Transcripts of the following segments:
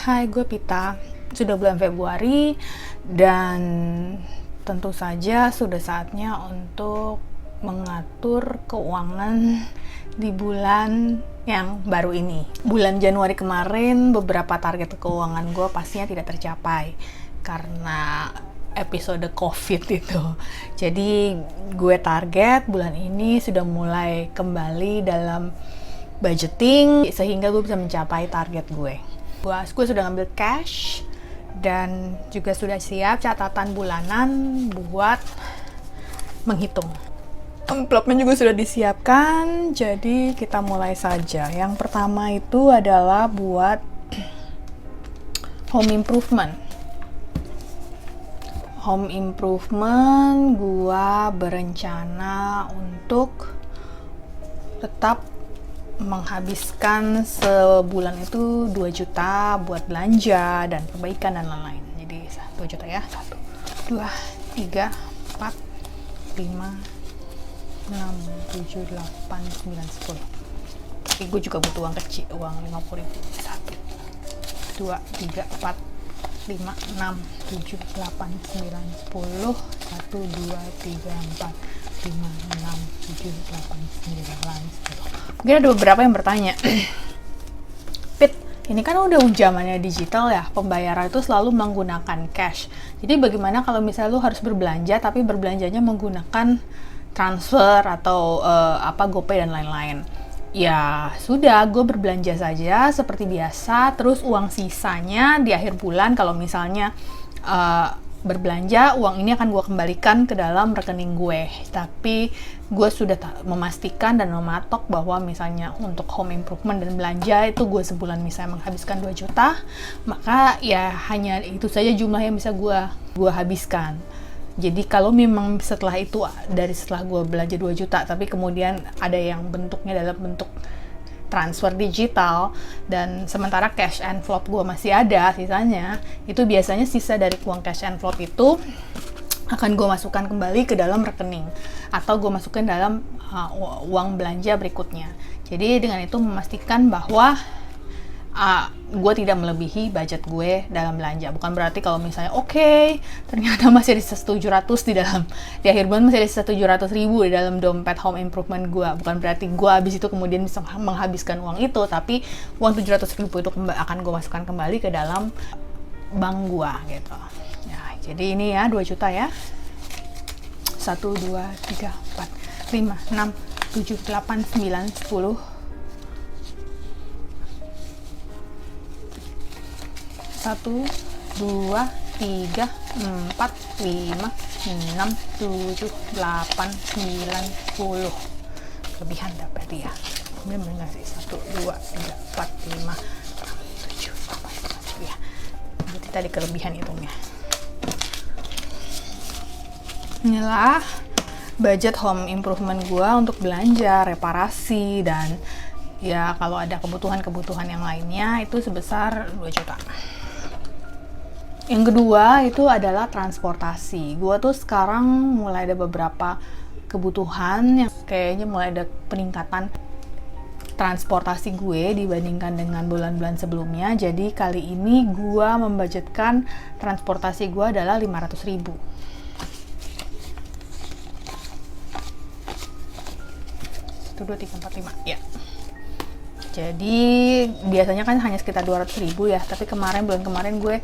Hai, gue Pita. Sudah bulan Februari dan tentu saja sudah saatnya untuk mengatur keuangan di bulan yang baru ini. Bulan Januari kemarin beberapa target keuangan gue pastinya tidak tercapai karena episode COVID itu. Jadi gue target bulan ini sudah mulai kembali dalam budgeting sehingga gue bisa mencapai target gue. Gue sudah ngambil cash dan juga sudah siap catatan bulanan buat menghitung. Envelope-nya juga sudah disiapkan, jadi kita mulai saja. Yang pertama itu adalah buat home improvement. Home improvement, gua berencana untuk tetap menghabiskan sebulan itu 2 juta buat belanja dan perbaikan dan lain-lain. Jadi 2 juta ya. 1, 2, 3, 4, 5, 6, 7, 8, 9, 10. Tapi gue juga butuh uang kecil, uang 50 ribu. 1, 2, 3, 4, 5, 6, 7, 8, 9, 10. 1, 2, 3, 4, 5, 6, 7, 8, 9, 10. Mungkin ada beberapa yang bertanya, Pit, ini kan udah zamannya digital ya, pembayaran itu selalu menggunakan cash. Jadi bagaimana kalau misalnya lu harus berbelanja, tapi berbelanjanya menggunakan transfer atau GoPay dan lain-lain? Ya sudah, gue berbelanja saja seperti biasa, terus uang sisanya di akhir bulan kalau misalnya berbelanja, uang ini akan gue kembalikan ke dalam rekening gue. Tapi gue sudah memastikan dan mematok bahwa misalnya untuk home improvement dan belanja itu gue sebulan misalnya menghabiskan 2 juta, maka ya hanya itu saja jumlah yang bisa gue habiskan. Jadi kalau memang setelah gue belanja 2 juta, tapi kemudian ada yang bentuknya dalam bentuk transfer digital dan sementara cash envelope gue masih ada sisanya, itu biasanya sisa dari uang cash envelope itu akan gue masukkan kembali ke dalam rekening atau gue masukkan dalam uang belanja berikutnya. Jadi dengan itu memastikan bahwa gue tidak melebihi budget gue dalam belanja. Bukan berarti kalau misalnya ternyata masih ada sisa 700 di akhir bulan masih ada sisa 700 ribu di dalam dompet home improvement gue. Bukan berarti gue habis itu kemudian bisa menghabiskan uang itu, tapi uang 700 ribu itu akan gue masukkan kembali ke dalam bank gue gitu. Ya, jadi ini ya 2 juta ya. 1, 2, 3, 4, 5, 6, 7, 8, 9, 10. 1, 2, 3, 4, 5, 6, 7, 8, 9, 10. Kelebihan dapat ya. Kemudian benar sih 1, 2, 3, 4, 5, 6, 7, 8, 9, 10 ya. Berarti tadi kelebihan hitungnya. Inilah budget home improvement gua untuk belanja, reparasi, dan ya kalau ada kebutuhan-kebutuhan yang lainnya itu sebesar 2 juta. Yang kedua itu adalah transportasi. Gue tuh sekarang mulai ada beberapa kebutuhan yang kayaknya mulai ada peningkatan transportasi gue dibandingkan dengan bulan-bulan sebelumnya. Jadi kali ini gue membudgetkan transportasi gue adalah 500 ribu. Itu 2, 3, 4, 5 ya. Jadi biasanya kan hanya sekitar 200 ribu ya, tapi bulan kemarin gue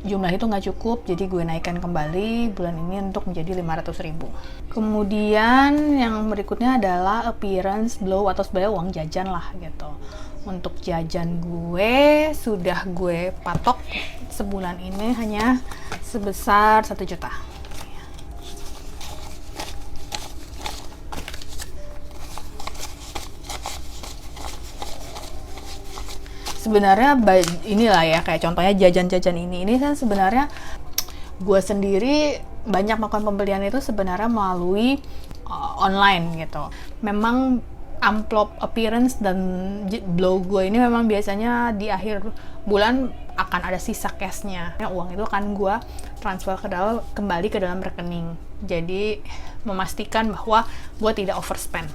jumlah itu nggak cukup, jadi gue naikkan kembali bulan ini untuk menjadi 500 ribu. Kemudian yang berikutnya adalah appearance blow atau sebenarnya uang jajan lah gitu. Untuk jajan gue sudah gue patok sebulan ini hanya sebesar 1 juta. Sebenarnya inilah ya, kayak contohnya jajan-jajan ini kan sebenarnya gue sendiri banyak melakukan pembelian itu sebenarnya melalui online gitu. Memang amplop appearance dan blow gue ini memang biasanya di akhir bulan akan ada sisa cashnya. Uang itu akan gue transfer kembali ke dalam rekening. Jadi memastikan bahwa gue tidak overspend.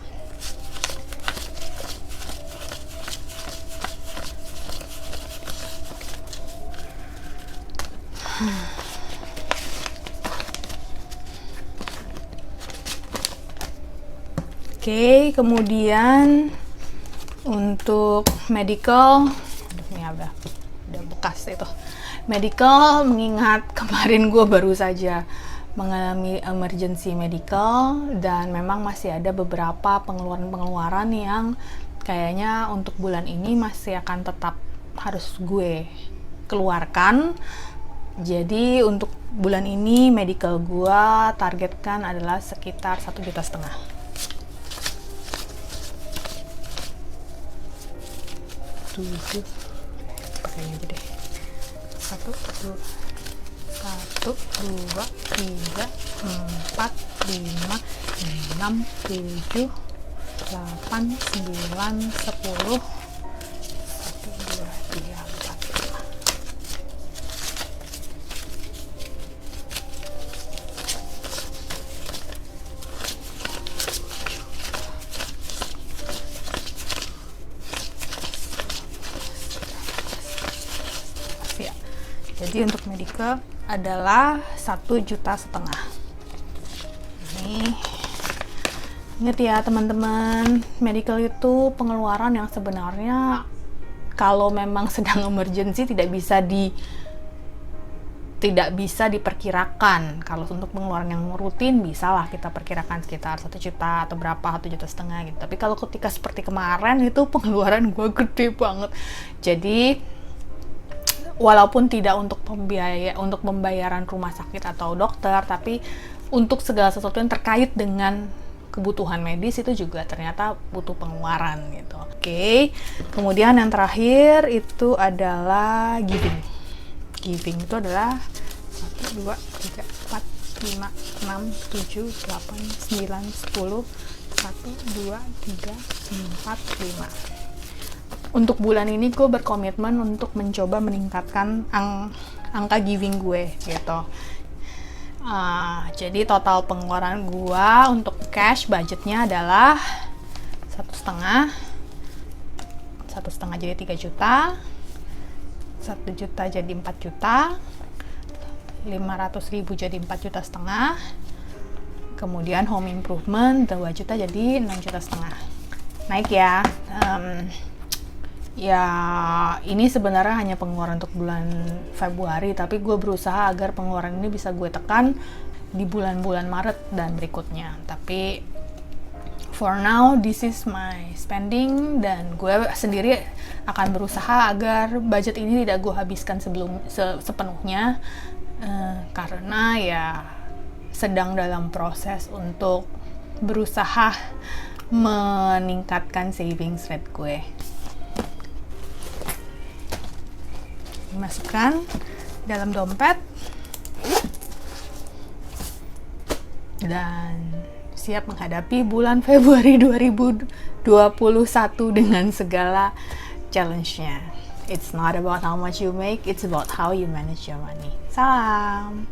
Oke, kemudian untuk medical, ini udah bekas itu. Medical, mengingat kemarin gue baru saja mengalami emergency medical dan memang masih ada beberapa pengeluaran-pengeluaran yang kayaknya untuk bulan ini masih akan tetap harus gue keluarkan. Jadi untuk bulan ini medical gue targetkan adalah sekitar 1,5 juta. Pakai aja deh. 1, 2, 3, 4, 5, 6, 7, 8, 9, 10, 1, 2, 3, 4, 5. Jadi untuk medical adalah 1,5 juta. Nih, ingat ya teman-teman, medical itu pengeluaran yang sebenarnya kalau memang sedang emergency tidak bisa diperkirakan. Kalau untuk pengeluaran yang rutin bisalah kita perkirakan sekitar 1 juta atau berapa, 1,5 juta gitu. Tapi kalau ketika seperti kemarin itu pengeluaran gue gede banget. Jadi walaupun tidak untuk pembayaran rumah sakit atau dokter, tapi untuk segala sesuatu yang terkait dengan kebutuhan medis itu juga ternyata butuh pengeluaran gitu. Oke. Kemudian yang terakhir itu adalah giving. Giving itu adalah 1, 2, 3, 4, 5, 6, 7, 8, 9, 10, 1, 2, 3, 4, 5. Untuk bulan ini gue berkomitmen untuk mencoba meningkatkan angka giving gue gitu. Jadi total pengeluaran gue untuk cash budgetnya adalah 1,5 jadi 3 juta, 1 juta jadi 4 juta, 500.000 jadi 4,5 juta, kemudian home improvement 2 juta jadi 6,5 juta. Naik ya. Ya, ini sebenarnya hanya pengeluaran untuk bulan Februari, tapi gue berusaha agar pengeluaran ini bisa gue tekan di bulan-bulan Maret dan berikutnya. Tapi for now, this is my spending, dan gue sendiri akan berusaha agar budget ini tidak gue habiskan sepenuhnya, karena ya sedang dalam proses untuk berusaha meningkatkan savings rate gue. Masukkan dalam dompet dan siap menghadapi bulan Februari 2021 dengan segala challenge-nya. It's not about how much you make, it's about how you manage your money. Salam.